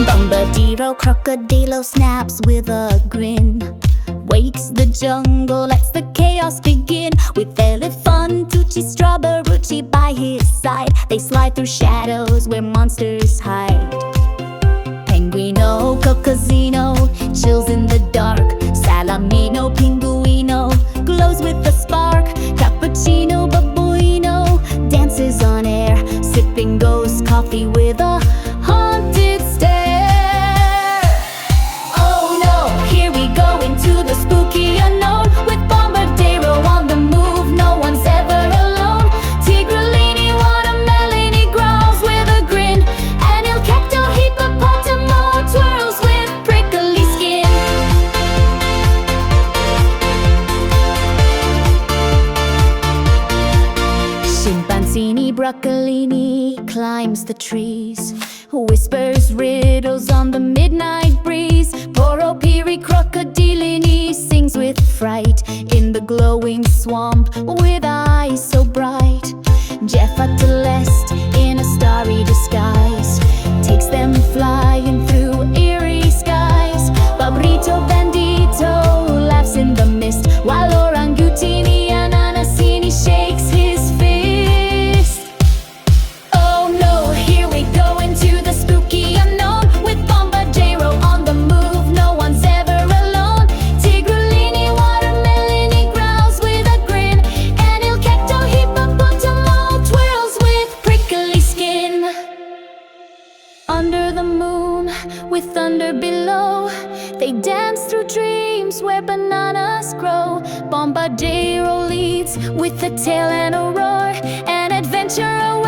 Bombadillo, crocodile snaps with a grin, wakes the jungle, lets the chaos begin. With Elefantucci, Strawberrucci by his side, they slide through shadows where monsters hide. Penguino, Cocosino, chills in the dark. Salamino, Pinguino, glows with a spark. Cappuccino, Babuino, dances on air, sipping ghost coffee with a haunted stare. Oh no, here we go into the spooky unknown. With Bombadero on the move, no one's ever alone. Tigrellini, watermelon, growls with a grin, and Il Cacto Hippopotamo twirls with prickly skin. Chimpanzini, broccolini climbs the trees, whispers riddles on the midnight breeze. Poropiri, crocodilini sings with fright in the glowing swamp with eyes so bright. Jeffa-Celeste in a starry disguise takes them flying through eerie skies. Babrito Bandito laughs in the mist, while Orangutini and Anasini shakes his fist. Oh no, here we go into the spooky unknown. With Bombadero on the move, no one's ever alone. Tigrellini, watermelon, growls with a grin, and Il Cacto Hippopotamo twirls with prickly skin. Under the moon, with thunder below, they dance through dreams where bananas grow. Bombadero leads with a tail and a roar, an adventure awaits.